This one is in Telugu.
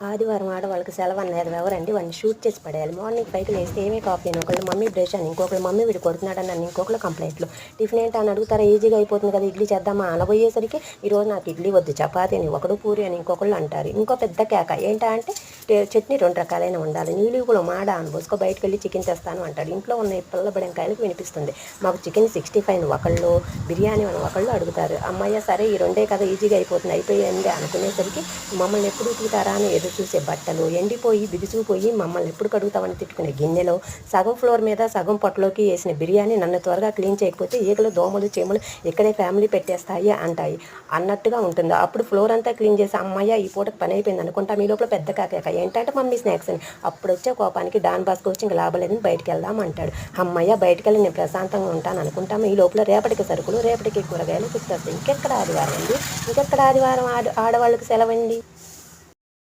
ఆదివారం ఆడవాళ్ళకి సెలవు అనేది ఎవరండి వాడిని షూట్ చేసి పడేయాలి. మార్నింగ్ 5కి లేస్తే ఏమీ కాఫీ అని ఒకళ్ళు మమ్మీ బ్రష్ అని ఇంకొకళ్ళు మమ్మీ వీడు కొడుతున్నాడని అని ఇంకొకళ్ళు కంప్లైంట్లు. టిఫిన్ ఏంటి అని అడుగుతారా, ఈజీగా అయిపోతుంది కదా ఇడ్లీ చేద్దామా అనబోయేసరికి ఈరోజు నాకు ఇడ్లీ వద్దు చపాతీ అని ఒకడు, పూరి అని ఇంకొకళ్ళు అంటారు. ఇంకో పెద్ద కేక ఏంటా అంటే చట్నీ 2 రకాలైన ఉండాలి, నీళ్ళు మాడ అని పోసుకో బయటకు వెళ్ళి చికెన్ తెస్తాను అంటాడు. ఇంట్లో ఉన్న పిల్లబడింకాయలకు వినిపిస్తుంది. మాకు చికెన్ 65 ఒకళ్ళు, బిర్యానీ అని ఒకళ్ళు అడుగుతారు. అమ్మయ్య సరే ఈ 2 కదా ఈజీగా అయిపోతుంది అయిపోయింది అనుకునేసరికి మమ్మల్ని ఎప్పుడు ఉతుకుతారా అని ఎదురు చూసే బట్టలు ఎండిపోయి బిగుసుకుపోయి మమ్మల్ని ఎప్పుడు కడుగుతామని తిట్టుకునే గిన్నెలో సగం ఫ్లోర్ మీద సగం పొట్టలోకి వేసిన బిర్యానీ నన్ను త్వరగా క్లీన్ చేయకపోతే ఈగలు దోమలు చీమలు ఇక్కడే ఫ్యామిలీ పెట్టేస్తాయి అంటాయి అన్నట్టుగా ఉంటుంది. అప్పుడు ఫ్లోర్ అంతా క్లీన్ చేసి అమ్మయ్య ఈ పూటకు పని అయిపోయింది అనుకుంటా మీ లోపల పెద్ద కాకేక ఏంటంటే మమ్మీ స్నాక్స్ అని. అప్పుడు వచ్చే కోపానికి డాన్ బాస్కో వచ్చి ఇంకా లాభం లేదని బయటికి వెళ్దాం అంటాడు. అమ్మయ్య బయటికి వెళ్ళి నేను ప్రశాంతంగా ఉంటాను అనుకుంటాము. ఈ లోపల రేపటికి సరుకులు రేపటికి కూరగాయలు గుర్తొస్తాయి. ఇంకెక్కడ ఆదివారం అండి, ఇంకెక్కడ ఆదివారం ఆడవాళ్ళకి సెలవండి.